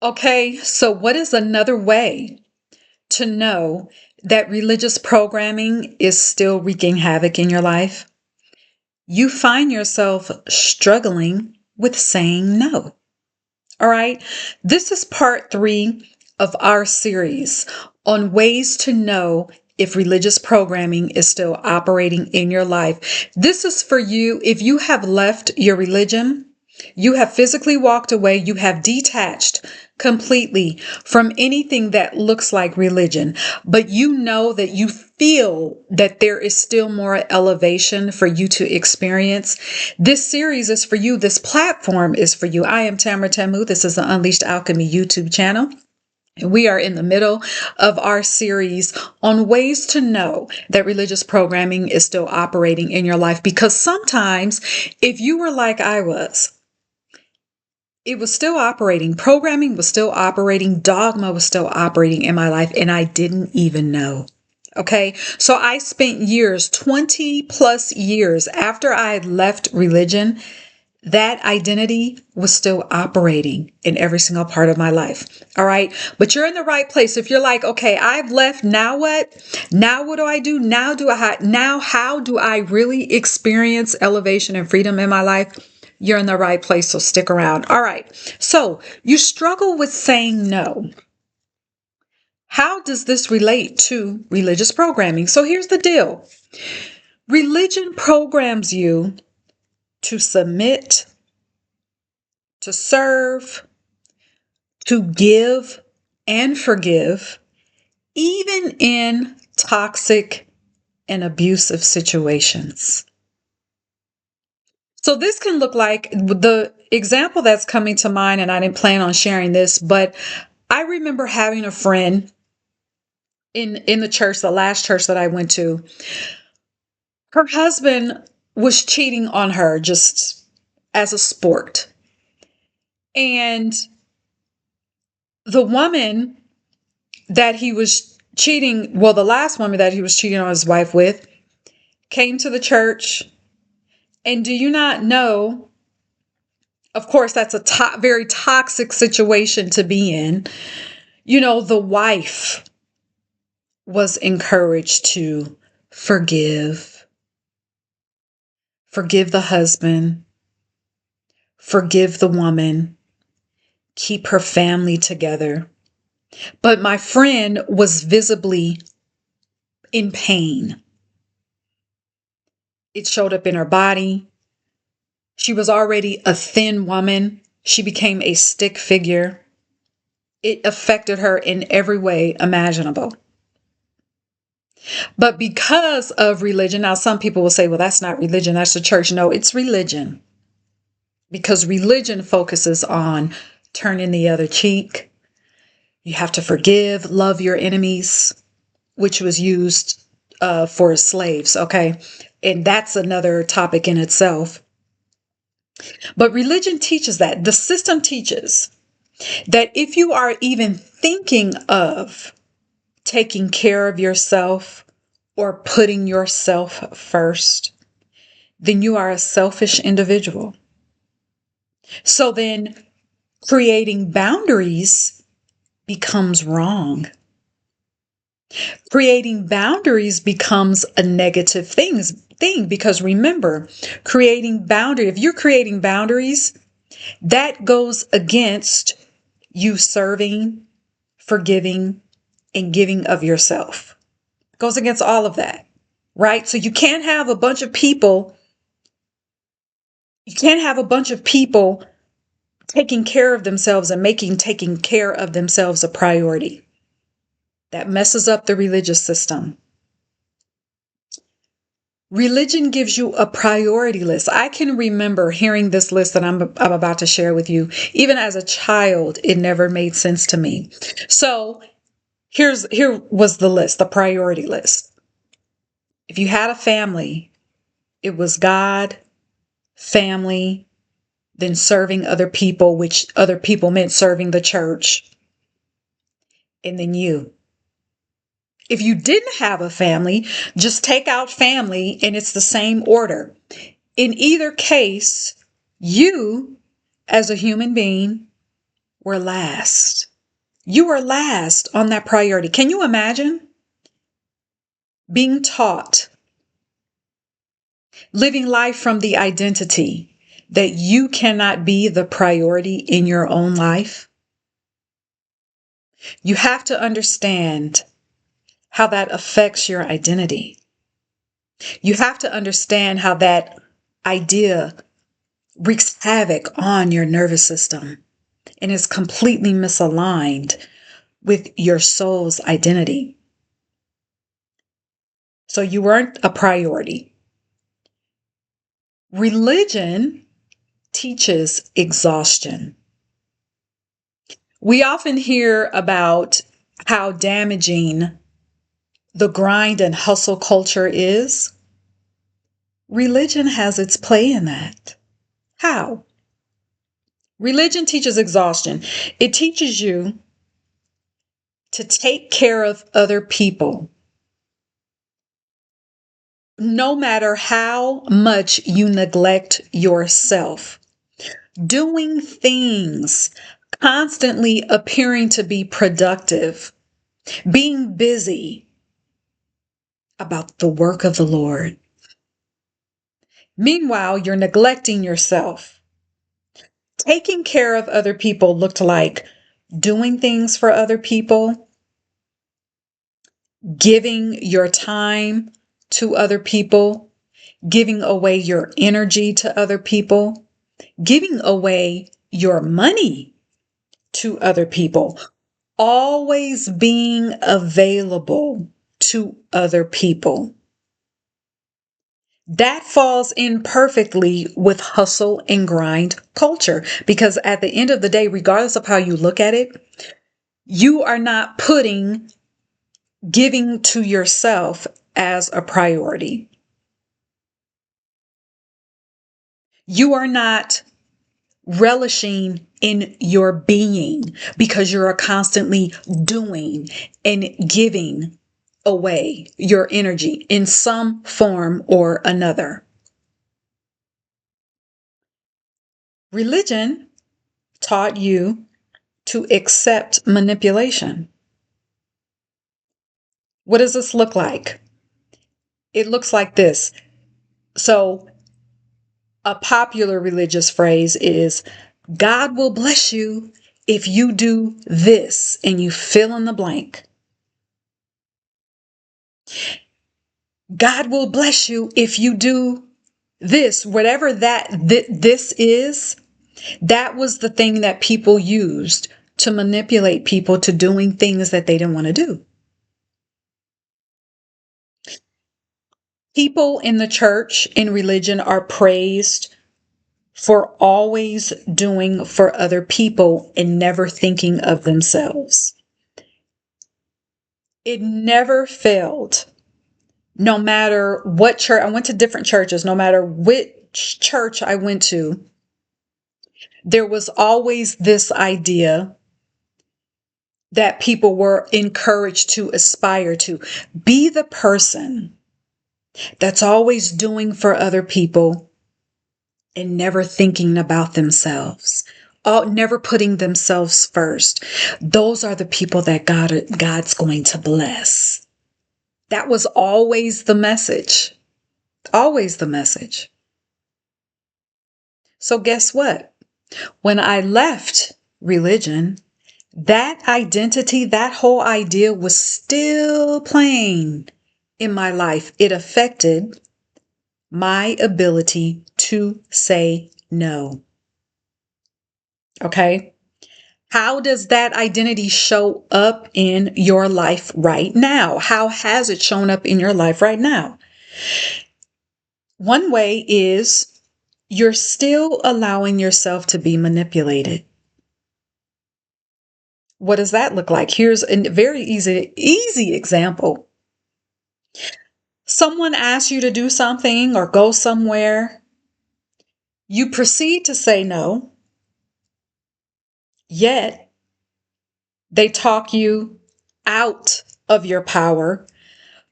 Okay, so what is another way to know that religious programming is still wreaking havoc in your life? You find yourself struggling with saying no. All right, this is part 3 of our series on ways to know if religious programming is still operating in your life. This is for you if you have left your religion. You have physically walked away. You have detached completely from anything that looks like religion, but you know that you feel that there is still more elevation for you to experience. This series is for you. This platform is for you. I am Tamara Tamu. This is the Unleashed Alchemy YouTube channel. We are in the middle of our series on ways to know that religious programming is still operating in your life, because sometimes if you were like I was, it was still operating. Programming was still operating. Dogma was still operating in my life, and I didn't even know. Okay. So I spent years, 20 plus years after I had left religion, that identity was still operating in every single part of my life. All right. But you're in the right place. If you're like, okay, I've left. Now what? Now what do I do? Now how do I really experience elevation and freedom in my life? You're in the right place. So stick around. All right. So you struggle with saying no. How does this relate to religious programming? So here's the deal. Religion programs you to submit, to serve, to give and forgive, even in toxic and abusive situations. So this can look like the example that's coming to mind, and I didn't plan on sharing this, but I remember having a friend in the church, the last church that I went to. Her husband was cheating on her just as a sport. And the woman that he was cheating, well, the last woman that he was cheating on his wife with, came to the church. And do you not know, of course, that's a very toxic situation to be in. You know, the wife was encouraged to forgive the husband, forgive the woman, keep her family together. But my friend was visibly in pain. It showed up in her body. She was already a thin woman. She became a stick figure. It affected her in every way imaginable. But because of religion, now some people will say, well, that's not religion, that's the church. No, it's religion. Because religion focuses on turning the other cheek. You have to forgive, love your enemies, which was used for slaves, okay? And that's another topic in itself. But religion teaches that. The system teaches that if you are even thinking of taking care of yourself or putting yourself first, then you are a selfish individual. So then creating boundaries becomes wrong. Creating boundaries becomes a negative thing because remember, if you're creating boundaries, that goes against you serving, forgiving, and giving of yourself. It goes against all of that, right? So you can't have a bunch of people taking care of themselves and making taking care of themselves a priority. That messes up the religious system. Religion gives you a priority list. I can remember hearing this list that I'm about to share with you. Even as a child, it never made sense to me. So here was the list, the priority list. If you had a family, it was God, family, then serving other people, which other people meant serving the church, and then you. If you didn't have a family, just take out family and it's the same order. In either case, you as a human being were last. You were last on that priority. Can you imagine being taught, living life from the identity that you cannot be the priority in your own life? You have to understand how that affects your identity. You have to understand how that idea wreaks havoc on your nervous system and is completely misaligned with your soul's identity. So you weren't a priority. Religion teaches exhaustion. We often hear about how damaging the grind and hustle culture is. Religion has its play in that. How? Religion teaches exhaustion. It teaches you to take care of other people, no matter how much you neglect yourself. Doing things, constantly appearing to be productive, being busy about the work of the Lord. Meanwhile, you're neglecting yourself. Taking care of other people looked like doing things for other people, giving your time to other people, giving away your energy to other people, giving away your money to other people, always being available to other people. That falls in perfectly with hustle and grind culture because at the end of the day, regardless of how you look at it, you are not putting giving to yourself as a priority. You are not relishing in your being because you're constantly doing and giving away your energy in some form or another. Religion taught you to accept manipulation. What does this look like? It looks like this. So, a popular religious phrase is God will bless you if you do this, and you fill in the blank. God will bless you if you do this, whatever this is. That was the thing that people used to manipulate people to doing things that they didn't want to do. People in the church, in religion, are praised for always doing for other people and never thinking of themselves. It never failed. No matter what church, I went to different churches, no matter which church I went to, there was always this idea that people were encouraged to aspire to. Be the person that's always doing for other people and never thinking about themselves. Never putting themselves first. Those are the people that God's going to bless. That was always the message. Always the message. So guess what? When I left religion, that identity, that whole idea was still playing in my life. It affected my ability to say no. Okay? How does that identity show up in your life right now? How has it shown up in your life right now? One way is you're still allowing yourself to be manipulated. What does that look like? Here's a very easy example. Someone asks you to do something or go somewhere. You proceed to say no, yet they talk you out of your power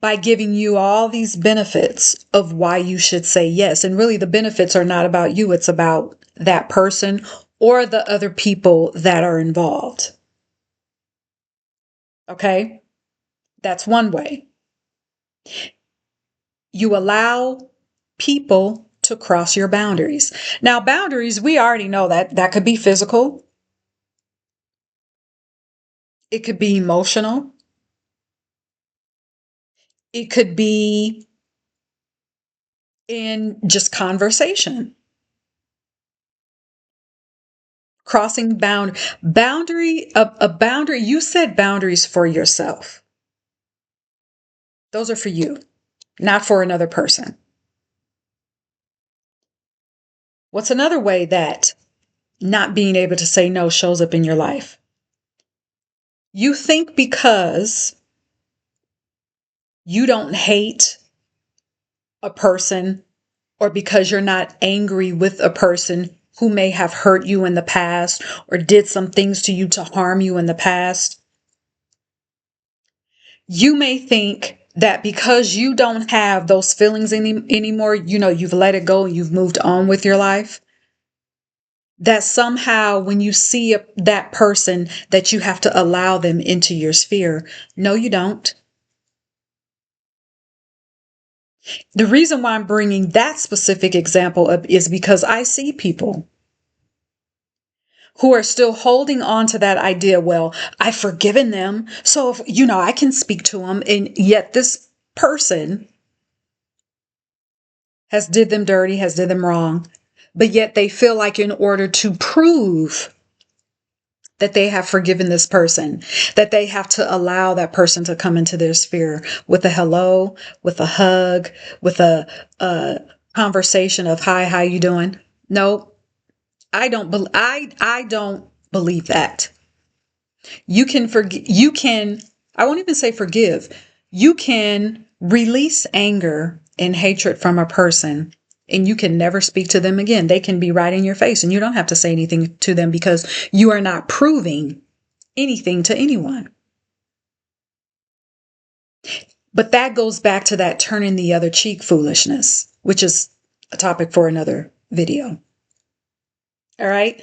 by giving you all these benefits of why you should say yes. And really, the benefits are not about you, it's about that person or the other people that are involved. Okay? That's one way. You allow people to cross your boundaries. Now, boundaries, we already know that could be physical, it could be emotional, it could be in just conversation. Crossing a boundary, you set boundaries for yourself. Those are for you, not for another person. What's another way that not being able to say no shows up in your life? You think because you don't hate a person or because you're not angry with a person who may have hurt you in the past or did some things to you to harm you in the past, you may think that because you don't have those feelings anymore, you've let it go and you've moved on with your life, that somehow when you see that person that you have to allow them into your sphere. No, you don't. The reason why I'm bringing that specific example up is because I see people who are still holding on to that idea. Well, I've forgiven them, so if, I can speak to them, and yet this person has did them dirty, has did them wrong, but yet they feel like in order to prove that they have forgiven this person, that they have to allow that person to come into their sphere with a hello, with a hug, with a conversation of hi, how you doing? No, I don't believe that. You can forgive, I won't even say forgive. You can release anger and hatred from a person and you can never speak to them again. They can be right in your face and you don't have to say anything to them because you are not proving anything to anyone. But that goes back to that turning the other cheek foolishness, which is a topic for another video. All right.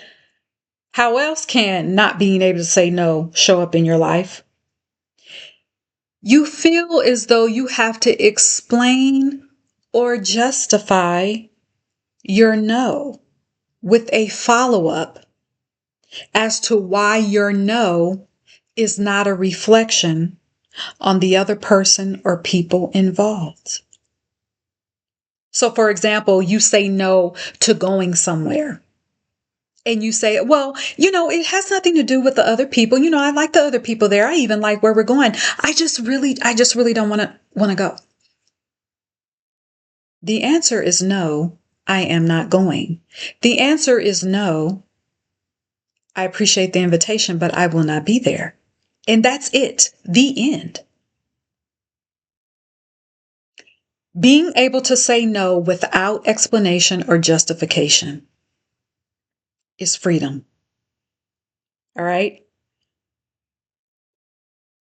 How else can not being able to say no show up in your life? You feel as though you have to explain or justify your no with a follow-up as to why your no is not a reflection on the other person or people involved. So, for example, you say no to going somewhere. And you say, well, it has nothing to do with the other people. I like the other people there. I even like where we're going. I just really don't want to go. The answer is no, I am not going. The answer is no, I appreciate the invitation, but I will not be there. And that's it. The end. Being able to say no without explanation or justification is freedom. All right.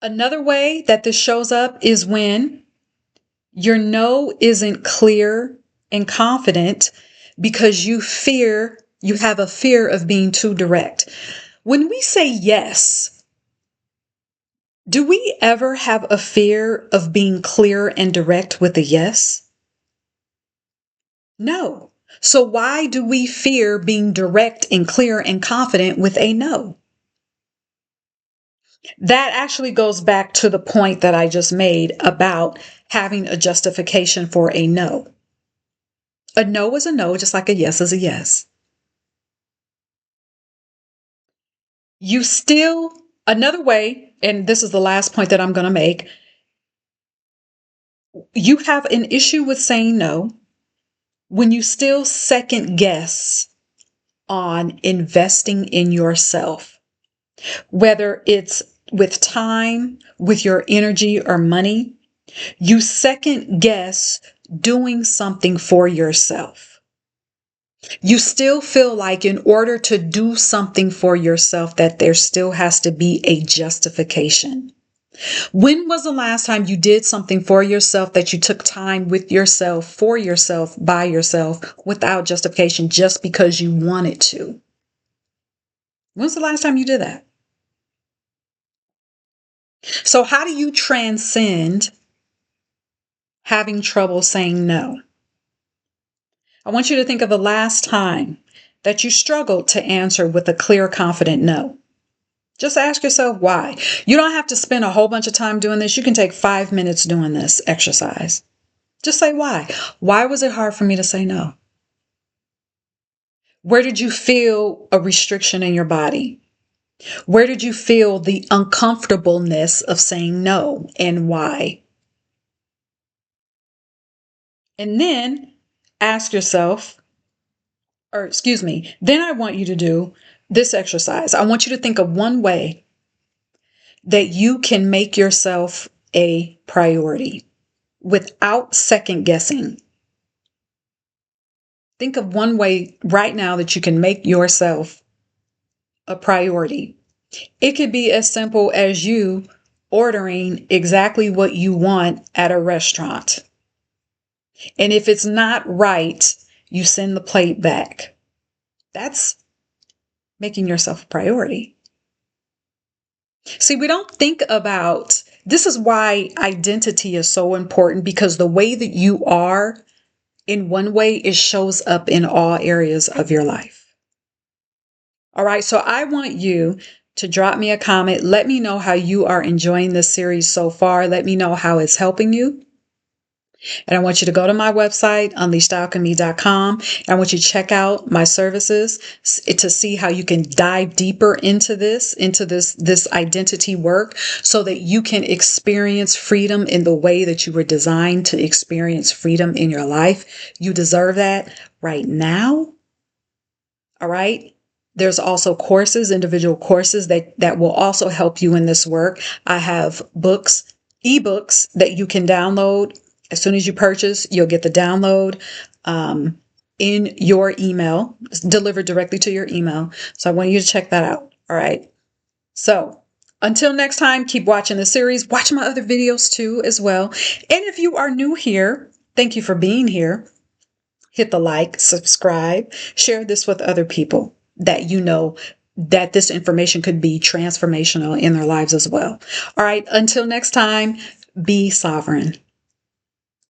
Another way that this shows up is when your no isn't clear and confident because you have a fear of being too direct. When we say yes, do we ever have a fear of being clear and direct with a yes? No. So why do we fear being direct and clear and confident with a no? That actually goes back to the point that I just made about having a justification for a no. A no is a no, just like a yes is a yes. Another way, and this is the last point that I'm going to make, you have an issue with saying no when you still second guess on investing in yourself, whether it's with time, with your energy or money. You second guess doing something for yourself. You still feel like in order to do something for yourself that there still has to be a justification. When was the last time you did something for yourself that you took time with yourself, for yourself, by yourself, without justification, just because you wanted to? When's the last time you did that? So, how do you transcend having trouble saying no? I want you to think of the last time that you struggled to answer with a clear, confident no. Just ask yourself why. You don't have to spend a whole bunch of time doing this. You can take 5 minutes doing this exercise. Just say why. Why was it hard for me to say no? Where did you feel a restriction in your body? Where did you feel the uncomfortableness of saying no and why? And then ask yourself, or excuse me, then I want you to do this exercise. I want you to think of one way that you can make yourself a priority without second guessing. Think of one way right now that you can make yourself a priority. It could be as simple as you ordering exactly what you want at a restaurant. And if it's not right, you send the plate back. That's making yourself a priority. See, we don't think about this is why identity is so important, because the way that you are in one way, it shows up in all areas of your life. All right, so I want you to drop me a comment. Let me know how you are enjoying this series so far. Let me know how it's helping you. And I want you to go to my website, unleashedalchemy.com. And I want you to check out my services to see how you can dive deeper into this identity work so that you can experience freedom in the way that you were designed to experience freedom in your life. You deserve that right now. All right. There's also courses, individual courses that will also help you in this work. I have books, ebooks that you can download. As soon as you purchase, you'll get the download in your email, delivered directly to your email. So I want you to check that out. All right. So until next time, keep watching the series. Watch my other videos too as well. And if you are new here, thank you for being here. Hit the like, subscribe, share this with other people that you know that this information could be transformational in their lives as well. All right. Until next time, be sovereign.